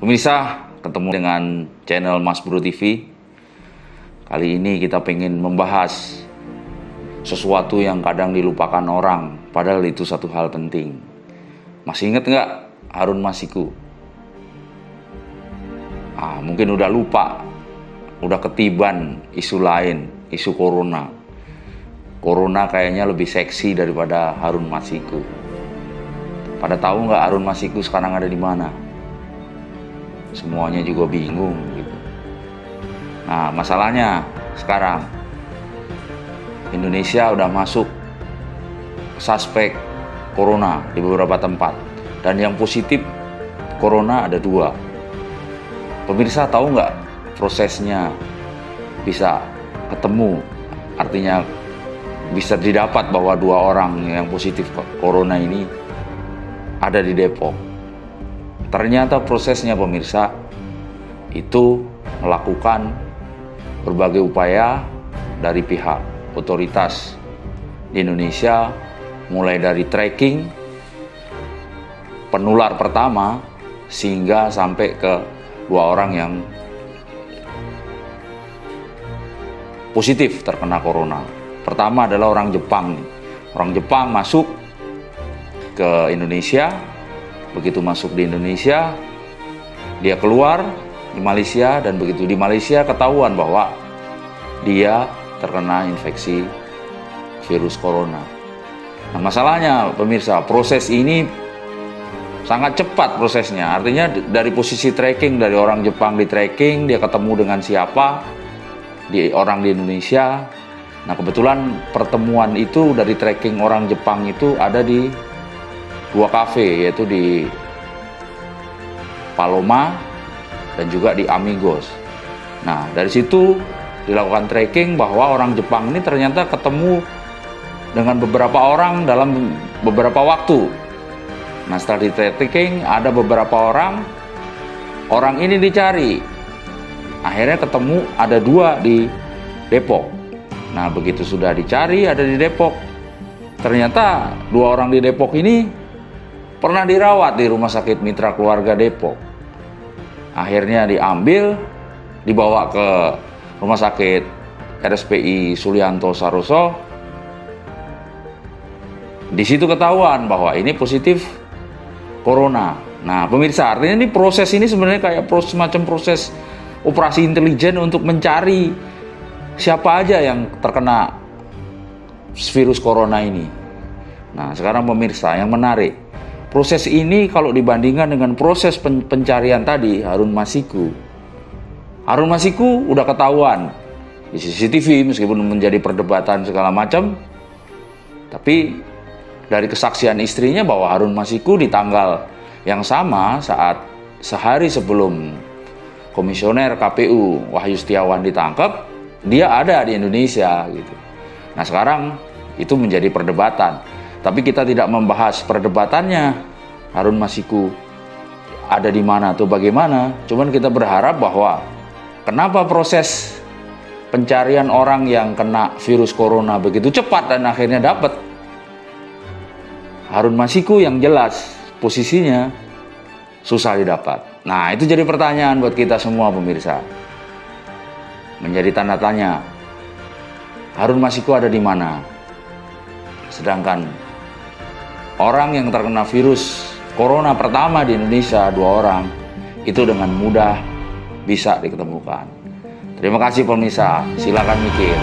Pemirsa, ketemu dengan channel Mas Bro TV. Kali ini kita pengen membahas sesuatu yang kadang dilupakan orang, padahal itu satu hal penting. Masih ingat nggak Harun Masiku? Mungkin udah lupa, udah ketiban isu lain, isu corona. Corona kayaknya lebih seksi daripada Harun Masiku. Pada tahu nggak Harun Masiku sekarang ada di mana? Semuanya juga bingung gitu. Nah, masalahnya sekarang Indonesia udah masuk suspek corona di beberapa tempat, dan yang positif corona ada 2. Pemirsa tahu nggak prosesnya bisa ketemu, artinya bisa didapat bahwa 2 orang yang positif corona ini ada di Depok. Ternyata prosesnya, pemirsa, itu melakukan berbagai upaya dari pihak otoritas di Indonesia, mulai dari tracking penular pertama sehingga sampai ke 2 orang yang positif terkena corona. Pertama adalah orang Jepang. Orang Jepang masuk ke Indonesia. Begitu masuk di Indonesia, dia keluar di Malaysia, dan begitu di Malaysia ketahuan bahwa dia terkena infeksi virus corona. Nah, masalahnya pemirsa, proses ini sangat cepat prosesnya. Artinya dari posisi tracking, dari orang Jepang di tracking, dia ketemu dengan siapa, orang di Indonesia. Nah, kebetulan pertemuan itu dari tracking orang Jepang itu ada di 2 kafe, yaitu di Paloma dan juga di Amigos. Nah, dari situ dilakukan tracking bahwa orang Jepang ini ternyata ketemu dengan beberapa orang dalam beberapa waktu. Nah, setelah di tracking ada beberapa orang ini dicari. Akhirnya ketemu ada 2 di Depok. Nah, begitu sudah dicari ada di Depok, ternyata 2 orang di Depok ini pernah dirawat di Rumah Sakit Mitra Keluarga Depok. Akhirnya diambil, dibawa ke Rumah Sakit RSPI Sulianto Saroso. Di situ ketahuan bahwa ini positif corona. Nah, pemirsa, artinya ini proses ini sebenarnya kayak semacam proses operasi intelijen untuk mencari siapa aja yang terkena virus corona ini. Nah, sekarang pemirsa, yang menarik, proses ini kalau dibandingkan dengan proses pencarian tadi Harun Masiku udah ketahuan di CCTV, meskipun menjadi perdebatan segala macam, tapi dari kesaksian istrinya bahwa Harun Masiku di tanggal yang sama, saat sehari sebelum Komisioner KPU Wahyu Setiawan ditangkap, dia ada di Indonesia gitu. Nah, sekarang itu menjadi perdebatan. Tapi kita tidak membahas perdebatannya Harun Masiku ada di mana atau bagaimana. Cuman kita berharap bahwa kenapa proses pencarian orang yang kena virus corona begitu cepat dan akhirnya dapat. Harun Masiku yang jelas posisinya susah didapat. Nah, itu jadi pertanyaan buat kita semua pemirsa. Menjadi tanda tanya. Harun Masiku ada di mana? Sedangkan orang yang terkena virus corona pertama di Indonesia, 2 orang, itu dengan mudah bisa diketemukan. Terima kasih pemirsa, silakan mikir.